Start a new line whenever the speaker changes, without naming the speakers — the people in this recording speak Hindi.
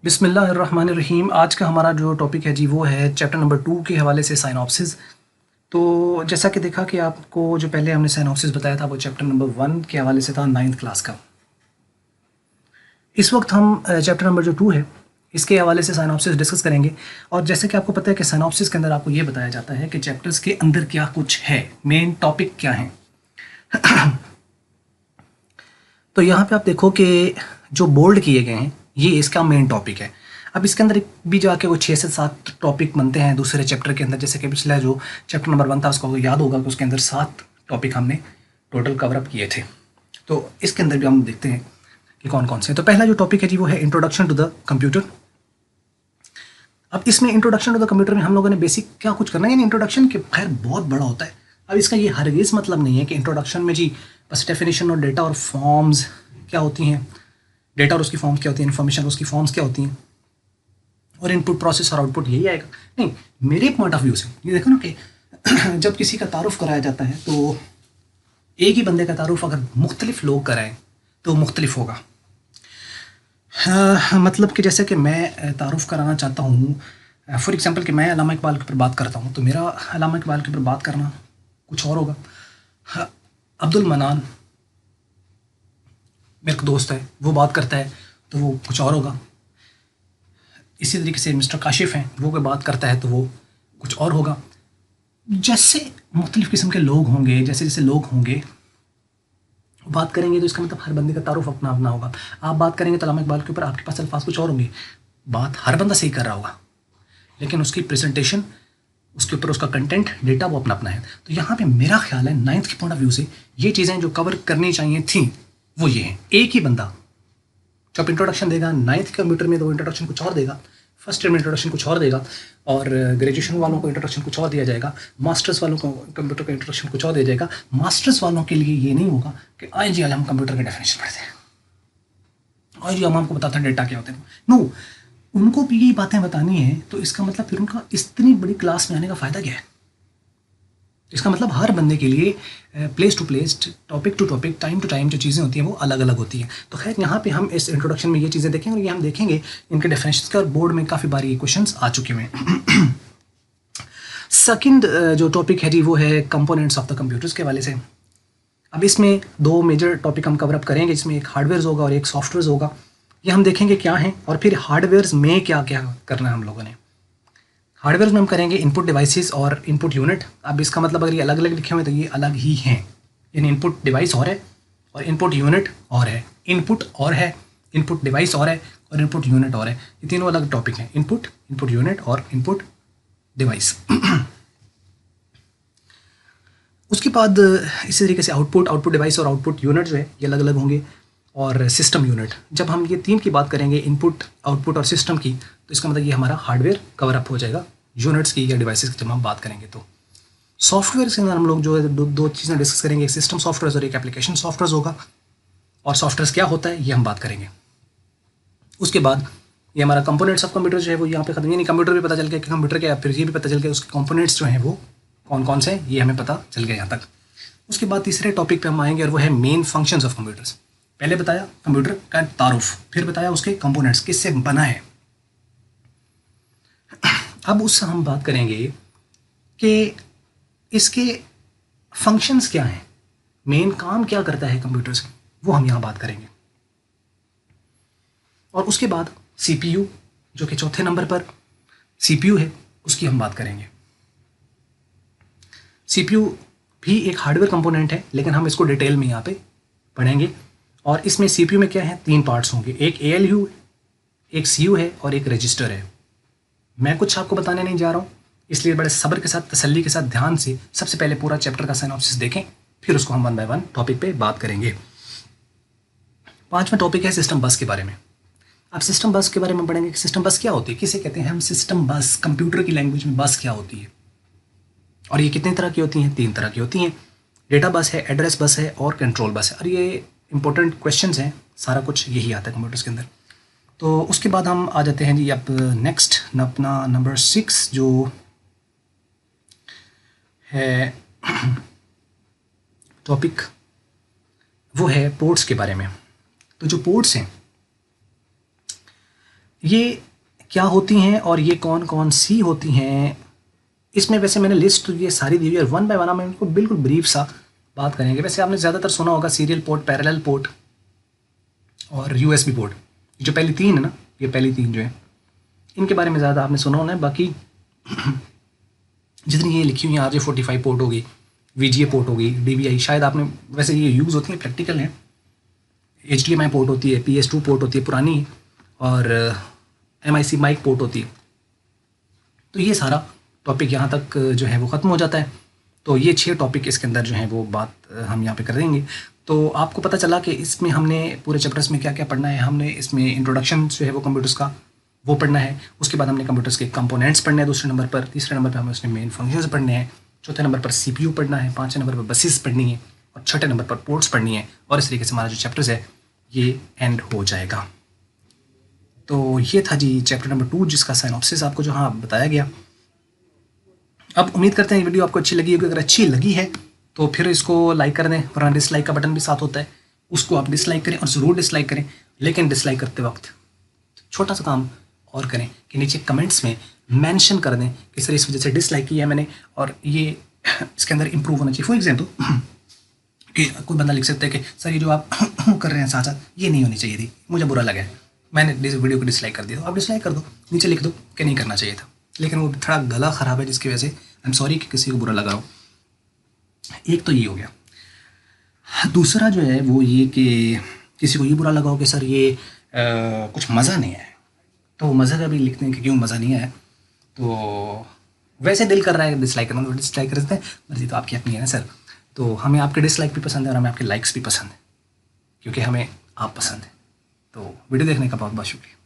बिस्मिल्लाहिर्रहमानिर्रहीम। आज का हमारा जो टॉपिक है जी वो है चैप्टर नंबर 2 के हवाले से साइनॉप्सिस। तो जैसा कि देखा कि आपको जो पहले हमने साइनॉप्सिस बताया था वो चैप्टर नंबर 1 के हवाले से था 9th क्लास का। इस वक्त हम चैप्टर नंबर जो 2 है इसके हवाले से साइनॉप्सिस डिस्कस करेंगे। और जैसे कि आपको पता है कि साइनॉप्सिस के अंदर आपको ये बताया जाता है कि चैप्टर्स के अंदर क्या कुछ है, मेन टॉपिक क्या है। तो यहाँ पे आप देखो कि जो बोल्ड किए गए हैं ये इसका मेन टॉपिक है। अब इसके अंदर भी जाके वो 6 से 7 टॉपिक बनते हैं दूसरे चैप्टर के अंदर। जैसे कि पिछला जो चैप्टर नंबर 1 था उसको याद होगा कि उसके अंदर 7 टॉपिक हमने टोटल कवर अप किए थे। तो इसके अंदर भी हम देखते हैं कि कौन कौन से हैं। तो पहला जो टॉपिक है जी वो है इंट्रोडक्शन टू द कंप्यूटर। अब इसमें इंट्रोडक्शन टू द कंप्यूटर में हम लोगों ने बेसिक क्या कुछ करना है, यानी इंट्रोडक्शन के खैर बहुत बड़ा होता है। अब इसका ये हरगिज़ मतलब नहीं है कि इंट्रोडक्शन में जी बस डेफिनेशन और डेटा और फॉर्म्स क्या होती हैं, डेटा और उसकी फॉर्म्स क्या होती हैं, इन्फॉर्मेशन और उसकी फॉर्म्स क्या होती हैं, और इनपुट प्रोसेस और आउटपुट यही आएगा। नहीं, मेरे पॉइंट ऑफ व्यू से ये देखो ना कि जब किसी का तारुफ कराया जाता है तो एक ही बंदे का तारुफ अगर मुख्तलिफ लोग कराएं तो मुख्तलिफ होगा। मतलब कि जैसे कि मैं तारुफ कराना चाहता हूँ, फॉर एग्जांपल कि मैं अल्लामा इकबाल के ऊपर बात करता हूँ तो मेरा अल्लामा इकबाल के ऊपर बात करना कुछ और होगा। अब्दुल मनान मेरे को दोस्त है, वो बात करता है तो वो कुछ और होगा। इसी तरीके से मिस्टर काशिफ हैं, वो कोई बात करता है तो वो कुछ और होगा। जैसे मुख्तलिफ़ किस्म के लोग होंगे, जैसे जैसे लोग होंगे बात करेंगे तो इसका मतलब हर बंदे का तारुफ अपना अपना होगा। आप बात करेंगे तो अल्लामा इकबाल के ऊपर आपके पास अल्फाज कुछ और होंगे। बात हर बंदा सही कर रहा होगा लेकिन उसकी प्रेजेंटेशन, उसके ऊपर उसका कंटेंट, डेटा वो अपना अपना है। तो यहाँ पे मेरा ख्याल है 9th के पॉइंट ऑफ व्यू से ये चीज़ें जो कवर करनी चाहिए थी वो ये हैं। एक ही बंदा जब इंट्रोडक्शन देगा 9th कंप्यूटर में तो वो इंट्रोडक्शन कुछ और देगा, फर्स्ट ईयर में इंट्रोडक्शन कुछ और देगा, और ग्रेजुएशन वालों को इंट्रोडक्शन कुछ और दिया जाएगा, मास्टर्स वालों को कंप्यूटर का इंट्रोडक्शन कुछ और दिया जाएगा। मास्टर्स वालों के लिए ये नहीं होगा कि आए जी आज हम कंप्यूटर के डेफिनेशन पढ़ते हैं, आज जी हम आपको बताते हैं डेटा क्या होते हैं। नो, उनको भी यही बातें बतानी है तो इसका मतलब फिर उनका इतनी बड़ी क्लास में आने का फ़ायदा क्या है। इसका मतलब हर बंदे के लिए place to place, topic to topic, time to time जो चीज़ें होती हैं वो अलग अलग होती हैं। तो खैर यहाँ पे हम इस इंट्रोडक्शन में ये चीज़ें देखेंगे और ये हम देखेंगे इनके डेफिनेशंस के, और बोर्ड में काफ़ी बार ये क्वेश्चंस आ चुके हुए हैं। सेकंड जो टॉपिक है जी वो है कंपोनेंट्स ऑफ द कंप्यूटर्स के हवाले से। अब इसमें 2 मेजर टॉपिक हम कवर अप करेंगे, इसमें एक हार्डवेयर होगा और एक सॉफ्टवेयर होगा। ये हम देखेंगे क्या है, और फिर हार्डवेयर में क्या क्या करना है हम लोगों ने। हार्डवेयर में हम करेंगे इनपुट डिवाइसेस और इनपुट यूनिट। अब इसका मतलब अगर ये अलग अलग लिखे हुए हैं तो ये अलग ही हैं, यानी इनपुट डिवाइस और है और इनपुट यूनिट और है, इनपुट और है, इनपुट डिवाइस और है और इनपुट यूनिट और है। ये तीनों अलग टॉपिक हैं, इनपुट, इनपुट यूनिट और इनपुट डिवाइस। उसके बाद इसी तरीके से आउटपुट, आउटपुट डिवाइस और आउटपुट यूनिट जो है ये अलग अलग होंगे, और सिस्टम यूनिट। जब हम ये 3 की बात करेंगे, इनपुट, आउटपुट और सिस्टम की, तो इसका मतलब ये हमारा हार्डवेयर कवर अप हो जाएगा यूनिट्स की या डिवाइसेस की जब हम बात करेंगे। तो सॉफ्टवेयर के अंदर हम लोग जो है दो चीज़ें डिस्कस करेंगे, एक सिस्टम सॉफ्टवेयर और एक एप्लीकेशन सॉफ्टवेयर होगा। और सॉफ्टवेयर क्या होता है ये हम बात करेंगे। उसके बाद ये हमारा कंपोनेंट्स ऑफ कंप्यूटर जो है वो यहाँ पे खत्म, यानी कंप्यूटर भी पता चल गया कि कंप्यूटर क्या है, फिर ये भी पता चल गया उसके कंपोनेंट्स जो हैं वो कौन कौन से हैं, ये हमें पता चल गया यहाँ तक। उसके बाद तीसरे टॉपिक पे हम आएंगे और वो है मेन फंक्शंस ऑफ कंप्यूटर्स। पहले बताया कंप्यूटर का तारुफ, फिर बताया उसके कंपोनेंट्स किससे बना है। अब उससे हम बात करेंगे कि इसके फंक्शंस क्या हैं, मेन काम क्या करता है कंप्यूटर से, वो हम यहाँ बात करेंगे। और उसके बाद सीपीयू जो कि चौथे नंबर पर सीपीयू है उसकी हम बात करेंगे। सीपीयू भी एक हार्डवेयर कंपोनेंट है लेकिन हम इसको डिटेल में यहाँ पे पढ़ेंगे। और इसमें सीपीयू में क्या है, 3 पार्ट्स होंगे, एक एएलयू, एक सीयू है और एक रजिस्टर है। मैं कुछ आपको बताने नहीं जा रहा हूँ, इसलिए बड़े सब्र के साथ, तसल्ली के साथ, ध्यान से सबसे पहले पूरा चैप्टर का सिनॉप्सिस देखें, फिर उसको हम 1 बाय 1 टॉपिक पे बात करेंगे। 5वां टॉपिक है सिस्टम बस के बारे में। अब सिस्टम बस के बारे में पढ़ेंगे कि सिस्टम बस क्या होती है, किसे कहते हैं हम सिस्टम बस, कंप्यूटर की लैंग्वेज में बस क्या होती है, और ये कितनी तरह की होती हैं, 3 तरह की होती हैं। डेटा बस है, एड्रेस बस है और कंट्रोल बस है। और ये इंपॉर्टेंट क्वेश्चंस हैं, सारा कुछ यही आता है कंप्यूटर्स के अंदर। तो उसके बाद हम आ जाते हैं जी अब नेक्स्ट अपना नंबर 6 जो है टॉपिक, वो है पोर्ट्स के बारे में। तो जो पोर्ट्स हैं ये क्या होती हैं और ये कौन कौन सी होती हैं, इसमें वैसे मैंने लिस्ट ये सारी दी हुई है, वन बाय वन हम इनको बिल्कुल ब्रीफ सा बात करेंगे। वैसे आपने ज़्यादातर सुना होगा सीरियल पोर्ट, पैरेलल पोर्ट और यूएसबी पोर्ट, जो पहली तीन है ना, ये पहली तीन जो है इनके बारे में ज़्यादा आपने सुना होना है। बाकी जितनी ये लिखी हुई हैं, RJ45 पोर्ट होगी, VGA पोर्ट होगी, DVI शायद आपने, वैसे ये यूज़ होती है, प्रैक्टिकल है। HDMI पोर्ट होती है, PS2 पोर्ट होती है पुरानी, और MIC माइक पोर्ट होती है। तो ये सारा टॉपिक यहाँ तक जो है वो ख़त्म हो जाता है। तो ये 6 टॉपिक इसके अंदर जो है वो बात हम यहाँ पे कर देंगे। तो आपको पता चला कि इसमें हमने पूरे चैप्टर्स में क्या क्या पढ़ना है। हमने इसमें इंट्रोडक्शन जो है वो कंप्यूटर्स का वो पढ़ना है, उसके बाद हमने कंप्यूटर्स के कंपोनेंट्स पढ़ने हैं दूसरे नंबर पर, तीसरे नंबर पर हमें उसमें मेन फंक्शंस पढ़ने हैं, चौथे नंबर पर CPU पढ़ना है, पाँचवें नंबर पर बसेस पढ़नी है, और छठे नंबर पर पोर्ट्स पढ़नी है। और इस तरीके से हमारा जो चैप्टर्स है ये एंड हो जाएगा। तो ये था जी चैप्टर नंबर 2, जिसका साइनॉप्सिस आपको जो हाँ बताया गया। अब उम्मीद करते हैं ये वीडियो आपको अच्छी लगी होगी। अगर अच्छी लगी है तो फिर इसको लाइक कर दें, वरना डिसलाइक का बटन भी साथ होता है, उसको आप डिसलाइक करें, और ज़रूर डिसलाइक करें। लेकिन डिसलाइक करते वक्त छोटा सा काम और करें कि नीचे कमेंट्स में मेंशन कर दें कि सर इस वजह से डिसलाइक किया है मैंने, और ये इसके अंदर इंप्रूव होना चाहिए। फॉर एग्जाम्पल कि कोई बंदा लिख सकता है कि सर ये जो आप कर रहे हैं साथ साथ, ये नहीं होनी चाहिए थी, मुझे बुरा लगा है, मैंने इस वीडियो को डिसलाइक कर दिया। तो आप डिसलाइक कर दो, नीचे लिख दो कि नहीं करना चाहिए था। लेकिन वो थोड़ा गला ख़राब है, जिसकी वजह से आई एम सॉरी कि किसी को बुरा लगा हो। एक तो ये हो गया। दूसरा जो है वो ये कि किसी को ये बुरा लगा हो कि सर ये कुछ मज़ा नहीं है, तो मज़े का भी लिखते हैं कि क्यों मज़ा नहीं आया। तो वैसे दिल कर रहा है डिसलाइक करना, तो डिसलाइक कर देते हैं, मर्जी तो आपकी अपनी है ना सर। तो हमें आपके डिसलाइक भी पसंद है और हमें आपके लाइक्स भी पसंद है, क्योंकि हमें आप पसंद है। तो वीडियो देखने का बहुत बहुत शुक्रिया।